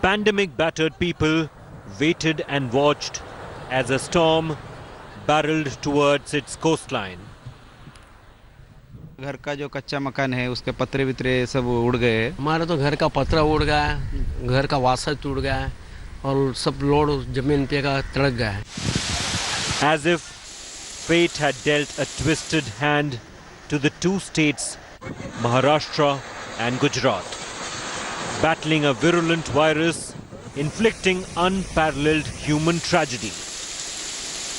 Pandemic-battered people waited and watched as a storm barreled towards its coastline. घर का जो कच्चा मकान है उसके पत्रे वितरे सब उड़ गए। हमारा तो घर का पतरा उड़ गया है, घर का वासा टूट गया है और सब लोड जमीन पे का तड़क गया है। As if fate had dealt a twisted hand to the two states, Maharashtra and Gujarat, battling a virulent virus, inflicting unparalleled human tragedy.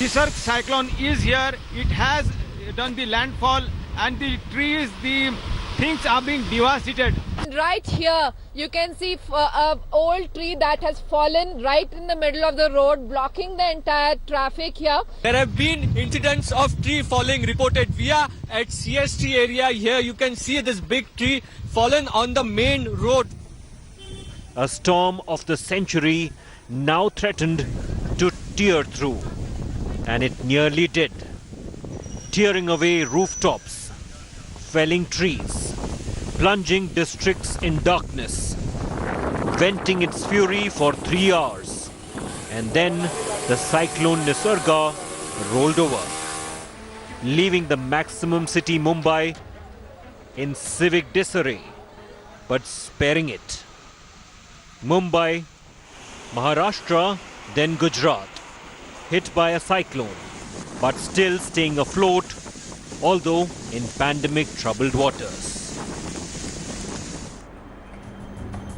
Nisarg cyclone is here. It has done the landfall and the trees, the things are being devastated. Right here, you can see an old tree that has fallen right in the middle of the road, blocking the entire traffic here. There have been incidents of tree falling reported via at CST area. Here you can see this big tree fallen on the main road. A storm of the century now threatened to tear through, and it nearly did, tearing away rooftops, felling trees, plunging districts in darkness, venting its fury for 3 hours, and then the cyclone Nisarga rolled over, leaving the maximum city Mumbai in civic disarray, but sparing it. Mumbai, Maharashtra, then Gujarat, hit by a cyclone, but still staying afloat, although in pandemic-troubled waters.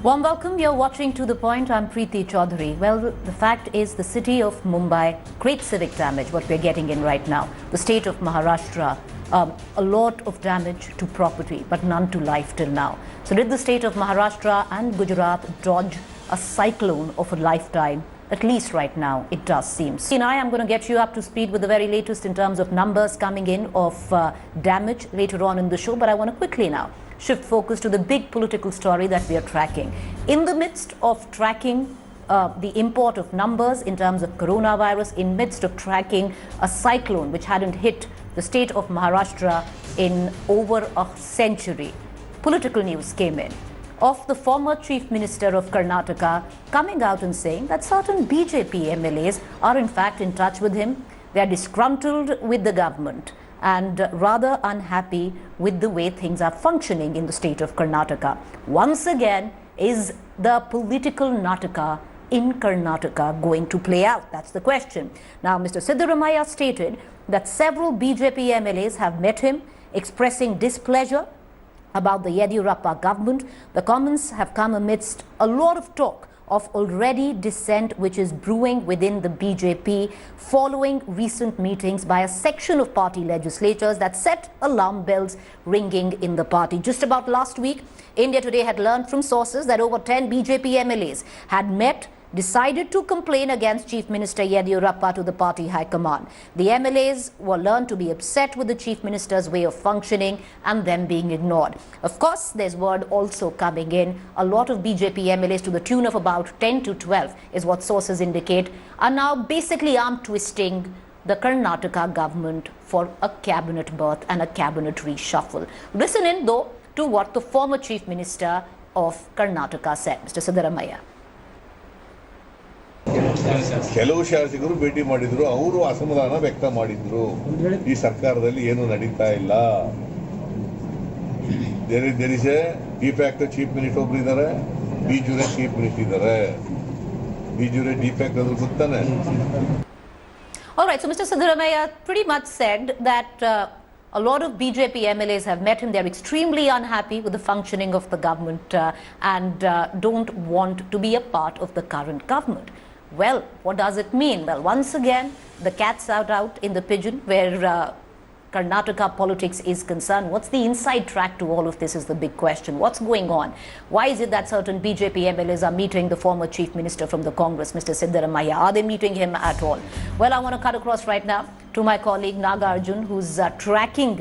Warm welcome. You're watching To The Point. I'm Preeti Chaudhary. Well, the fact is the city of Mumbai, great civic damage, what we're getting in right now. The state of Maharashtra, a lot of damage to property, but none to life till now. So did the state of Maharashtra and Gujarat dodge a cyclone of a lifetime? At least right now, it does seem. And I'm going to get you up to speed with the very latest in terms of numbers coming in of damage later on in the show. But I want to quickly now shift focus to the big political story that we are tracking. In the midst of tracking the import of numbers in terms of coronavirus, in midst of tracking a cyclone which hadn't hit the state of Maharashtra in over a century, political news came in of the former Chief Minister of Karnataka coming out and saying that certain BJP MLAs are in fact in touch with him. They are disgruntled with the government and rather unhappy with the way things are functioning in the state of Karnataka. Once again, is the political Nataka in Karnataka going to play out? That's the question. Now, Mr. Siddaramaiah stated that several BJP MLAs have met him expressing displeasure about the Yediyurappa government. The comments have come amidst a lot of talk of already dissent which is brewing within the BJP following recent meetings by a section of party legislators that set alarm bells ringing in the party. Just about last week, India Today had learned from sources that over 10 BJP MLAs had met, decided to complain against Chief Minister Yediyurappa to the party high command. The MLAs were learned to be upset with the Chief Minister's way of functioning and them being ignored. Of course, there's word also coming in. A lot of BJP MLAs to the tune of about 10 to 12 is what sources indicate are now basically arm twisting the Karnataka government for a cabinet berth and a cabinet reshuffle. Listen in though to what the former Chief Minister of Karnataka said, Mr. Siddaramaiah. ಕೆಲವು ಶಾಸಕರು ಭೇಟಿ ಮಾಡಿದ್ರು, ಅವರು ಅಸಮಾಧಾನ ವ್ಯಕ್ತ ಮಾಡಿದ್ರು. ಈ ಸರ್ಕಾರದಲ್ಲಿ ಏನು ನಡೀತಾ ಇಲ್ಲ. there is a de facto chief minister ಒಬ್ರು ಇದ್ದಾರೆ, de jure chief minister ಇದ್ದಾರೆ. de jure de facto ಅಂದ್ರೆ ಗೊತ್ತಾನೆ. All right, so Mr. Siddaramaiah pretty much said that a lot of BJP MLAs have met him. They're extremely unhappy with the functioning of the government and don't want to be a part of the current government. Well, what does it mean? Well, once again, the cat's out in the pigeon where Karnataka politics is concerned. What's the inside track to all of this is the big question. What's going on? Why is it that certain BJP MLAs are meeting the former Chief Minister from the Congress, Mr. Siddaramaiah? Are they meeting him at all? Well, I want to cut across right now to my colleague Naga Arjun, who's tracking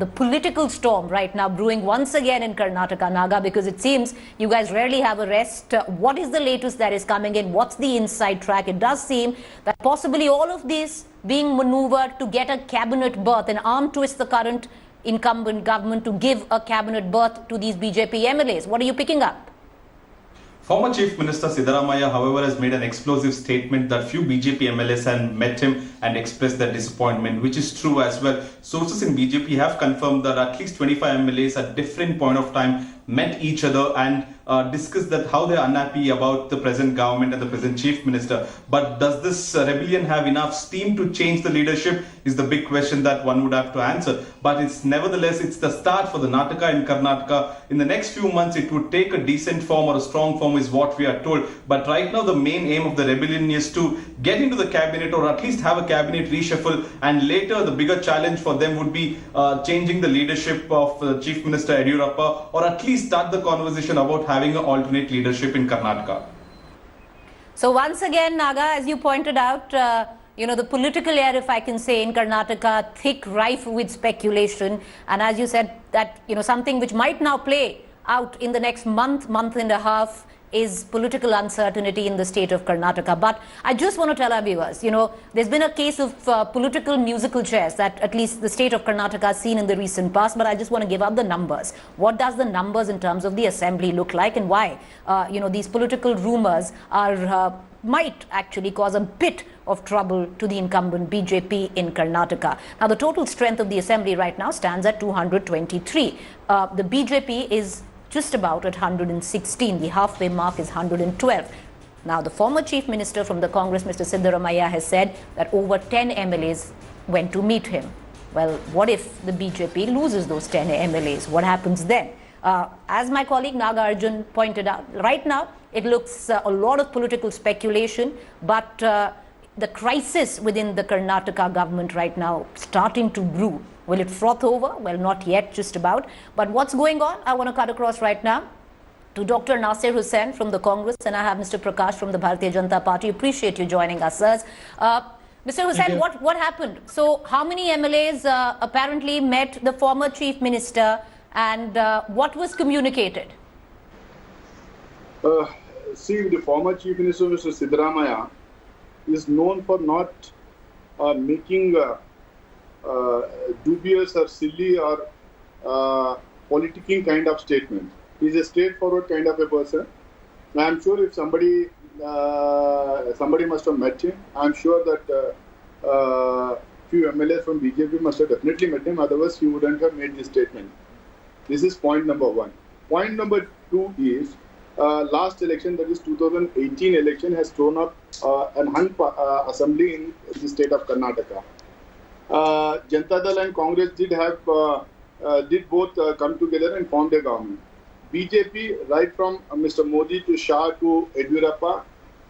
the political storm right now brewing once again in Karnataka. Naga, because it seems you guys rarely have a rest. What is the latest that is coming in? What's the inside track? It does seem that possibly all of this being maneuvered to get a cabinet berth and arm twist the current incumbent government to give a cabinet berth to these BJP MLAs. What are you picking up? Former Chief Minister Siddaramaiah, however, has made an explosive statement that few BJP MLAs have met him and expressed their disappointment, which is true as well. Sources in BJP have confirmed that at least 25 MLAs at different point of time met each other and discussed that how they are unhappy about the present government and the present chief minister. But does this rebellion have enough steam to change the leadership is the big question that one would have to answer. But it's the start for the Nataka in Karnataka. In the next few months, it would take a decent form or a strong form is what we are told. But right now, the main aim of the rebellion is to get into the cabinet or at least have a cabinet reshuffle. And later, the bigger challenge for them would be changing the leadership of Chief Minister Yediyurappa, or at least start the conversation about having an alternate leadership in Karnataka. So once again, Naga, as you pointed out, the political air, if I can say, in Karnataka, thick, rife with speculation. And as you said, that, something which might now play out in the next month and a half is political uncertainty in the state of Karnataka. But I just want to tell our viewers, there's been a case of political musical chairs that at least the state of Karnataka has seen in the recent past, but I just want to give out the numbers. What does the numbers in terms of the assembly look like, and why, these political rumors are might actually cause a bit of trouble to the incumbent BJP in Karnataka. Now, the total strength of the assembly right now stands at 223. The BJP is just about at 116. The halfway mark is 112. Now, the former chief minister from the Congress, Mr. Siddaramaiah, has said that over 10 MLAs went to meet him. Well, what if the BJP loses those 10 MLAs? What happens then? As my colleague Nagarjun pointed out, right now it looks a lot of political speculation, but the crisis within the Karnataka government right now starting to brew. Will it froth over? Well, not yet, just about. But what's going on? I want to cut across right now to Dr. Nasir Hussain from the Congress, and I have Mr. Prakash from the Bharatiya Janata Party. Appreciate you joining us, sirs. Mr. Hussain, what happened? So, how many MLAs apparently met the former chief minister, and what was communicated? See, the former chief minister, Mr. Siddaramaiah, is known for not making dubious or silly or politicking kind of statement. He's a straightforward kind of a person. I'm sure if somebody must have met him, I'm sure that few MLAs from BJP must have definitely met him, otherwise he wouldn't have made this statement. This is point number one. Point number two is, last election, that is 2018 election, has thrown up an hung assembly in the state of Karnataka. Janata Dal and Congress did both come together and formed a government. BJP, right from Mr. Modi to Shah to Yediyurappa,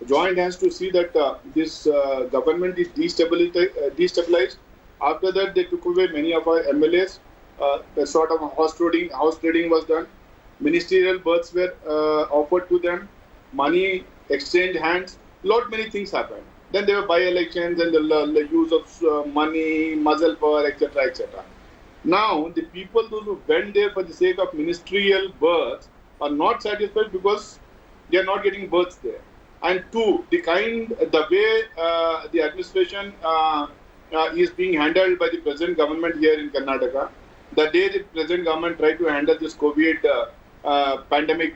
joined hands to see that this government is destabilized. After that, they took away many of our MLAs. A sort of house trading was done. Ministerial berths were offered to them. Money exchanged hands. Many things happened. Then there were by-elections and the use of money, muzzle power, etc., etc. Now, the people, those who went there for the sake of ministerial berths, are not satisfied because they are not getting berths there. And two, the way the administration is being handled by the present government here in Karnataka, the day the present government tried to handle this COVID pandemic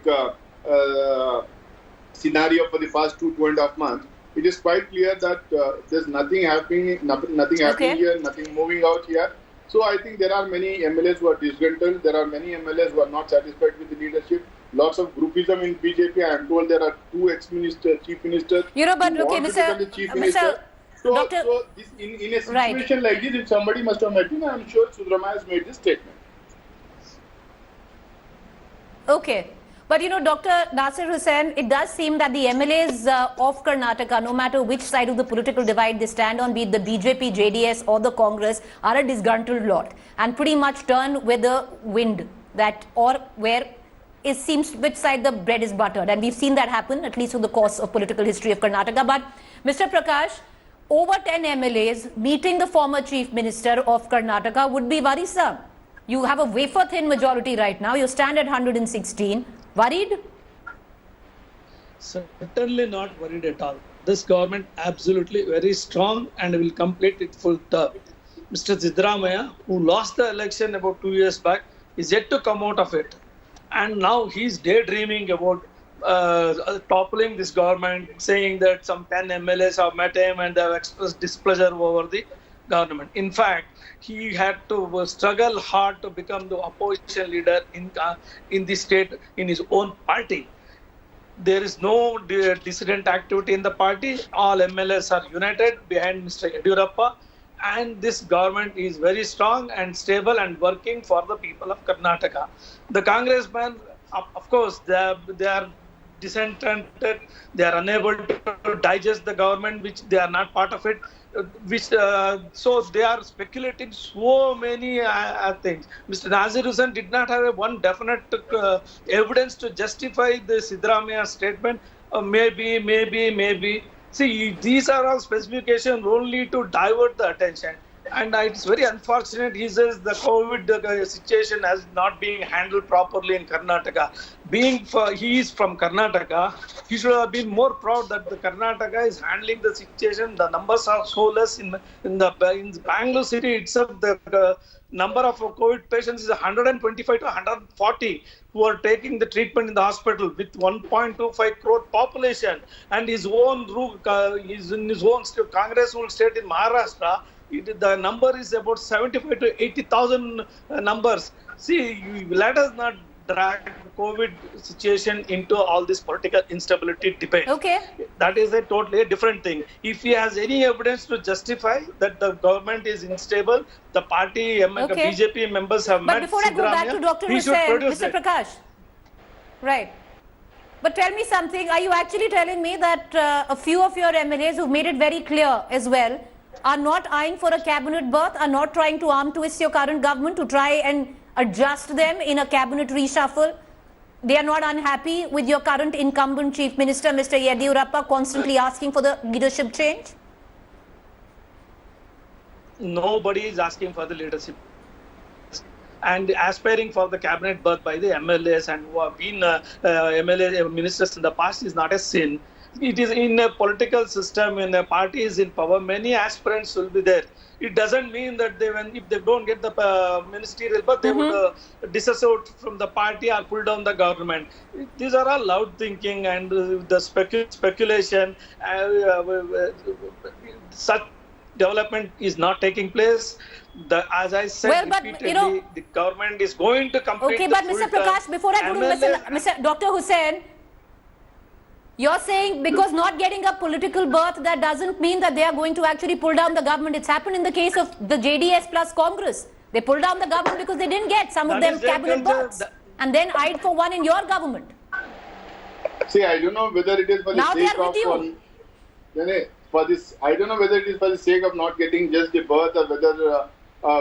scenario for the past 2.5 months, it is quite clear that there's nothing happening here, nothing moving out here. So I think there are many MLAs who are disgruntled. There are many MLAs who are not satisfied with the leadership. Lots of groupism in BJP. I am told there are two chief ministers. But okay, Mr. So this, in a situation like this, if somebody must have met him, I am sure Siddaramaiah has made this statement. Okay. But Dr. Nasir Hussain, it does seem that the MLAs of Karnataka, no matter which side of the political divide they stand on, be it the BJP, JDS or the Congress, are a disgruntled lot and pretty much turn with the wind, where it seems which side the bread is buttered. And we've seen that happen, at least through the course of political history of Karnataka. But Mr. Prakash, over 10 MLAs meeting the former chief minister of Karnataka would be worrisome. You have a wafer-thin majority right now. You stand at 116. Worried? Certainly not worried at all. This government absolutely very strong and will complete its full term. Mr. Siddaramaiah, who lost the election about 2 years back, is yet to come out of it. And now he's daydreaming about toppling this government, saying that some 10 MLAs have met him and they have expressed displeasure over the government. In fact, he had to struggle hard to become the opposition leader in the state in his own party. There is no dissident activity in the party. All MLAs are united behind Mr. Yediyurappa, and this government is very strong and stable and working for the people of Karnataka. The congressmen, of course, they are discontented. They are unable to digest the government, which they are not part of it. So they are speculating so many things. Mr. Nazir Hussain did not have one definite evidence to justify the Siddaramaiah statement. Maybe. See, these are all specifications only to divert the attention. And it's very unfortunate. He says the COVID situation has not been handled properly in Karnataka. He is from Karnataka, he should have been more proud that the Karnataka is handling the situation. The numbers are so less in Bangalore city itself. The number of COVID patients is 125 to 140 who are taking the treatment in the hospital with 1.25 crore population. And his own is in his own state, Congress-ruled state in Maharashtra. The number is about 75 to 80,000 numbers. See, let us not drag COVID situation into all this political instability debate. Okay. That is a totally different thing. If he has any evidence to justify that the government is unstable, the party BJP members have met. But before I go back to Dr. Hussain, Mr. Prakash. Right. But tell me something. Are you actually telling me that a few of your MLAs who've made it very clear as well are not eyeing for a cabinet berth, are not trying to arm twist your current government to try and adjust them in a cabinet reshuffle? They are not unhappy with your current incumbent Chief Minister, Mr. Yediyurappa, constantly asking for the leadership change? Nobody is asking for the leadership and aspiring for the cabinet berth by the MLAs and who have been MLA ministers in the past is not a sin. It is in a political system, when a party is in power, many aspirants will be there. It doesn't mean that if they don't get the ministerial berth, they would disassociate from the party or pull down the government. These are all loud thinking and the speculation. Such development is not taking place. As I said repeatedly, the government is going to complete. Okay, but Mr. Prakash, before I go to Dr. Hussain, you're saying because not getting a political berth, that doesn't mean that they are going to actually pull down the government. It's happened in the case of the JDS plus Congress. They pulled down the government because they didn't get some of them cabinet berths and then eyed for one in your government. See, I don't know whether it is for the sake of I don't know whether it is for the sake of not getting just the berth or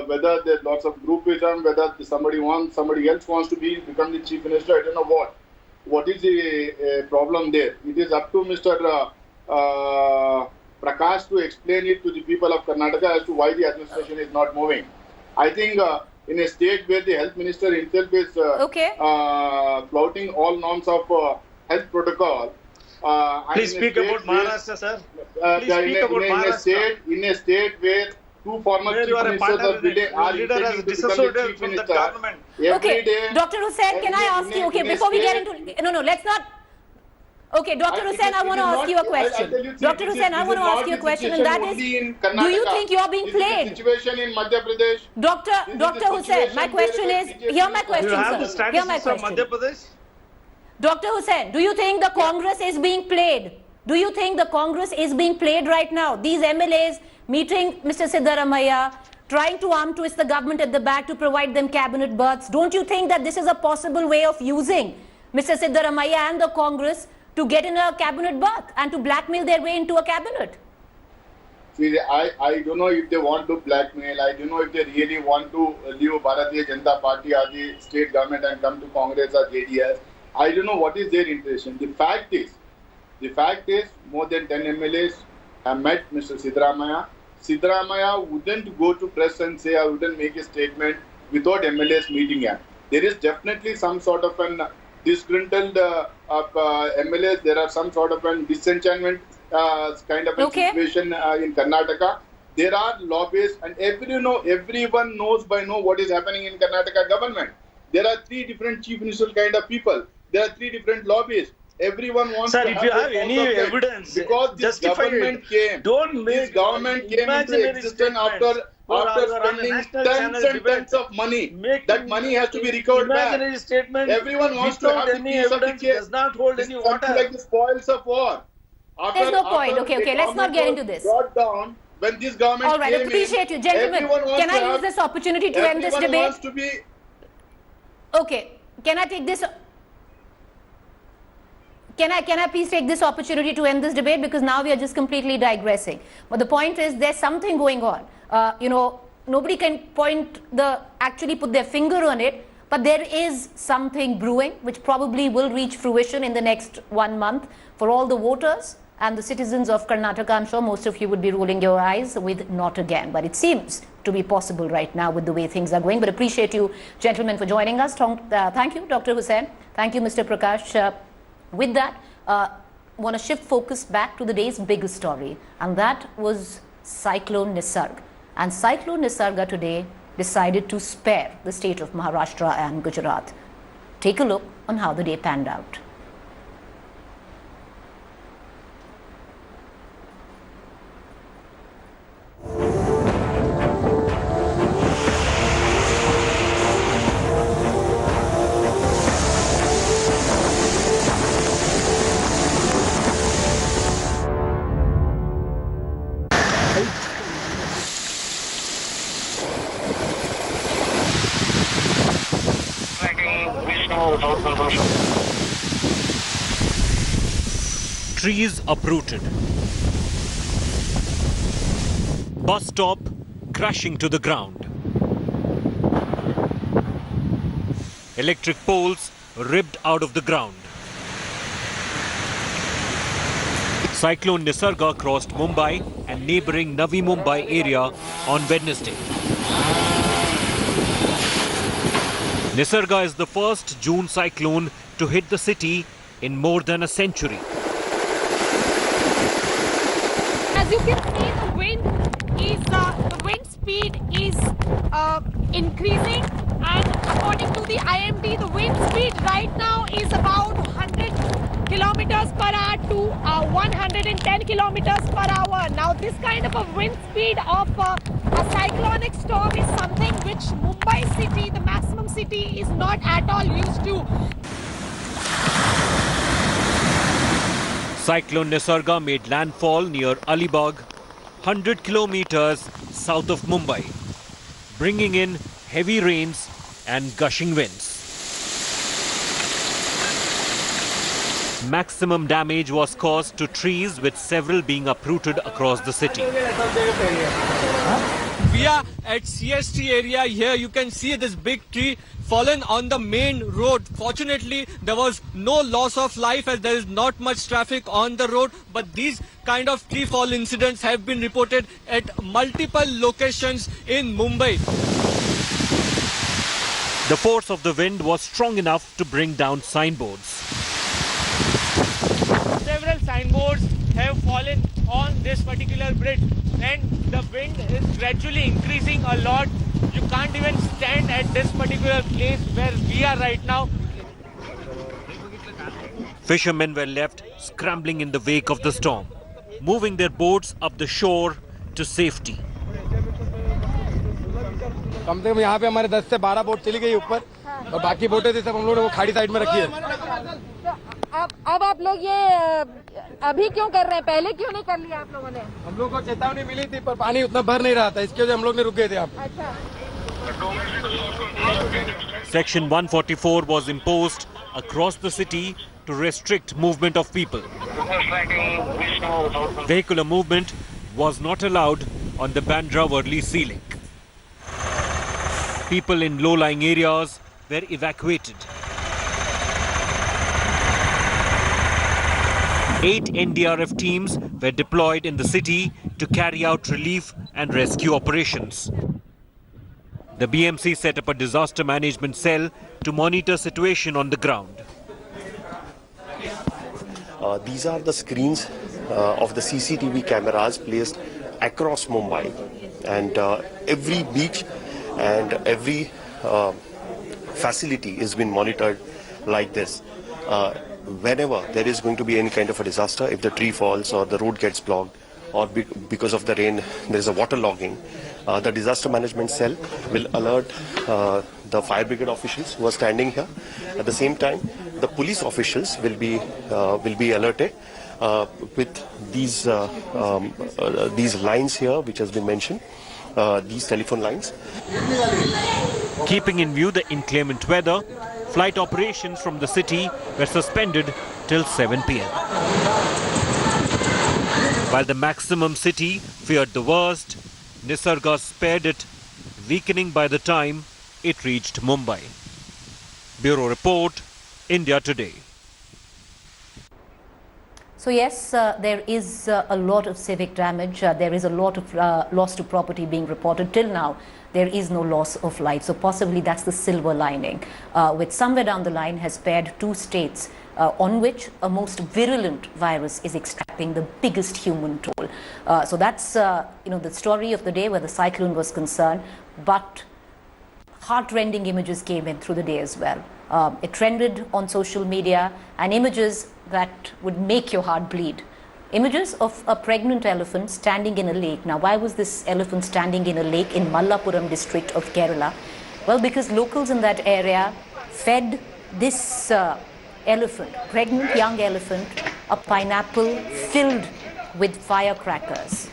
whether there's lots of groupism, whether somebody else wants to become the chief minister. I don't know what. What is the problem there? It is up to Mr. Prakash to explain it to the people of Karnataka as to why the administration is not moving. I think in a state where the health minister himself is flouting all norms of health protocol. Please speak about Maharashtra, sir. Please speak about Maharashtra. In a state where two former chief ministers of the day are intending to become the chief minister. Okay, Dr. Hussain, can I ask you, before we get into, let's not. Okay, Dr. Hussain, I want to ask you a question. Dr. Hussain, I want to ask you a question, and that is, do you think you're being played? Situation in Madhya Pradesh. Dr. Hussain, my question is, hear my question, sir. Hear my question. Dr. Hussain, do you think the Congress is being played? Do you think the Congress is being played right now? These MLAs meeting Mr. Siddaramaiah, trying to arm twist the government at the back to provide them cabinet berths. Don't you think that this is a possible way of using Mr. Siddaramaiah and the Congress to get in a cabinet berth and to blackmail their way into a cabinet? See, I don't know if they want to blackmail. I don't know if they really want to leave Bharatiya Janata Party or the state government and come to Congress or JDS. I don't know what is their intention. The fact is, more than 10 MLAs have met Mr. Siddaramaiah. Siddaramaiah wouldn't go to press and say, I wouldn't make a statement without MLAs meeting him. There is definitely some sort of an disgruntled MLAs. There are some sort of an disenchantment kind of a situation in Karnataka. There are lobbyists, and everyone knows by now what is happening in Karnataka government. There are three different chief minister kind of people. There are three different lobbyists. Everyone wants Sir, to if have you their have any own government. evidence, Because this justify government it. came. Don't This make government came into imaginary existence statements. after Or on a spending national tons channel and debate. tons of money. Making That money has to be recovered back. imaginary statement Everyone wants to without have the any piece of the evidence cake. does not hold This any is something water. like the spoils of war. There's no point. Okay, let's not get into this. Brought down when this government All right, I came appreciate in, you. Gentlemen, everyone wants can to I use have- this opportunity to end this everyone debate? wants to be. Okay, can I take this? Can I please take this opportunity to end this debate, because now we are just completely digressing. But the point is, there's something going on. Nobody can actually put their finger on it, but there is something brewing which probably will reach fruition in the next 1 month for all the voters and the citizens of Karnataka. I'm sure most of you would be rolling your eyes with not again, but it seems to be possible right now with the way things are going. But appreciate you, gentlemen, for joining us. Thank you, Dr. Hussain. Thank you, Mr. Prakash. With that, want to shift focus back to the day's biggest story, and that was Cyclone Nisarg. And Cyclone Nisarga today decided to spare the state of Maharashtra and Gujarat. Take a look on how the day panned out. Trees uprooted. Bus stop crashing to the ground. Electric poles ripped out of the ground. Cyclone Nisarga crossed Mumbai and neighbouring Navi Mumbai area on Wednesday. Nisarga is the first June cyclone to hit the city in more than a century. As you can see, the wind speed is increasing, and according to the IMD, the wind speed right now is about 100 kilometers per hour to 110 kilometers per hour. Now, this kind of a wind speed of a cyclonic storm is something which Mumbai city, the maximum city, is not at all used to. Cyclone Nisarga made landfall near Alibag, 100 kilometers south of Mumbai, bringing in heavy rains and gushing winds. Maximum damage was caused to trees, with several being uprooted across the city. We are at CST area. Here you can see this big tree fallen on the main road. Fortunately, there was no loss of life as there is not much traffic on the road. But these kind of tree fall incidents have been reported at multiple locations in Mumbai. The force of the wind was strong enough to bring down signboards. Several signboards have fallen on this particular bridge, and the wind is gradually increasing a lot. You can't even stand at this particular place where we are right now. Fishermen were left scrambling in the wake of the storm, moving their boats up the shore to safety. कम से कम यहाँ पे हमारे 10 से 12 boat चली गई ऊपर, और बाकी बोटें थी सब हम लोगों ने वो खाड़ी साइड में रखी है। अब आप लोग ये अभी क्यों कर रहे हैं, पहले क्यों नहीं कर लिया आप लोगों ने? हम लोगों को चेतावनी मिली थी पर पानी उतना भर नहीं रहा था, इसके वजह हम लोग ने रुक गए थे। आप Section 144 was imposed across the city to restrict movement of people. Vehicular movement was not allowed on the Bandra-Worli sea link. People in low-lying areas were evacuated. 8 NDRF teams were deployed in the city to carry out relief and rescue operations. The BMC set up a disaster management cell to monitor situation on the ground. These are the screens of the CCTV cameras placed across Mumbai, and every beach and every facility is being monitored like this. whenever there is going to be any kind of a disaster, if the tree falls or the road gets blocked, or because of the rain there is a water logging, the disaster management cell will alert the fire brigade officials who are standing here. At the same time, the police officials will be alerted with these lines here, which has been mentioned, these telephone lines. Keeping in view the inclement weather, flight operations from the city were suspended till 7 p.m. While the maximum city feared the worst, Nisarga spared it, weakening by the time it reached Mumbai. Bureau Report, India Today. So yes, there is a lot of civic damage. There is a lot of loss to property being reported. Till now, there is no loss of life. So possibly that's the silver lining, which somewhere down the line has spared 2 states on which a most virulent virus is extracting the biggest human toll. So that's the story of the day where the cyclone was concerned. But heart-rending images came in through the day as well. It trended on social media, and images that would make your heart bleed. Images of a pregnant elephant standing in a lake. Now, why was this elephant standing in a lake in Malappuram district of Kerala? Well, because locals in that area fed this elephant, pregnant young elephant, a pineapple filled with firecrackers.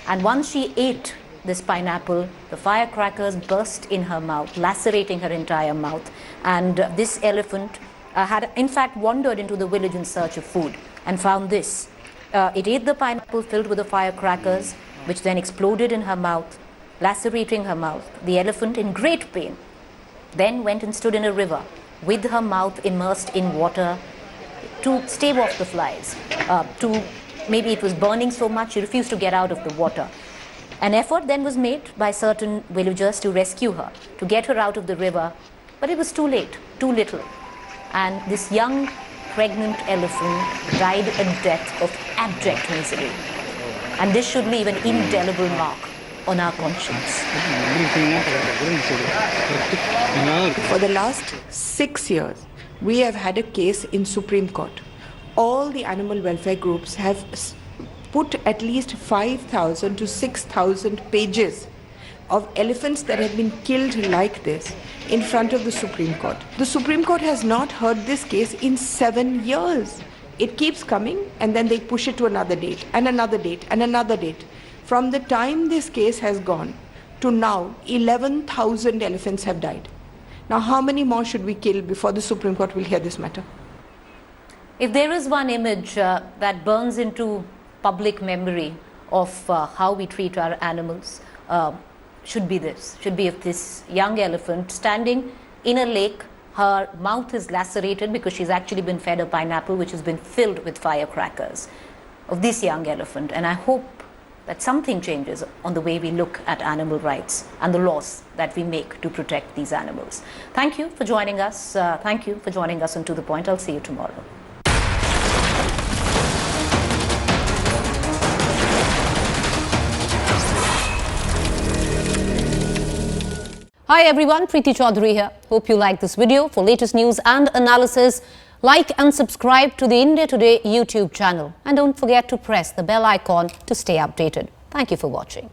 And once she ate this pineapple, the firecrackers burst in her mouth, lacerating her entire mouth. And this elephant had in fact wandered into the village in search of food and found this. It ate the pineapple filled with the firecrackers, which then exploded in her mouth, lacerating her mouth. The elephant, in great pain, then went and stood in a river with her mouth immersed in water to stave off the flies. Maybe it was burning so much she refused to get out of the water. An effort then was made by certain villagers to rescue her, to get her out of the river, but it was too late, too little. And this young pregnant elephant died a death of abject misery. And this should leave an indelible mark on our conscience. For the last 6 years, we have had a case in Supreme Court. All the animal welfare groups have put at least 5,000 to 6,000 pages of elephants that have been killed like this in front of the Supreme Court. The Supreme Court has not heard this case in 7 years. It keeps coming, and then they push it to another date and another date and another date. From the time this case has gone to now, 11,000 elephants have died. Now, how many more should we kill before the Supreme Court will hear this matter? If there is one image that burns into public memory of how we treat our animals, should be of this young elephant standing in a lake. Her mouth is lacerated because she's actually been fed a pineapple which has been filled with firecrackers, of this young elephant. And I hope that something changes on the way we look at animal rights and the laws that we make to protect these animals. Thank you for joining us. Thank you for joining us on To The Point. I'll see you tomorrow. Hi everyone, Preeti Chaudhary here. Hope you like this video. For latest news and analysis, like and subscribe to the India Today YouTube channel. And don't forget to press the bell icon to stay updated. Thank you for watching.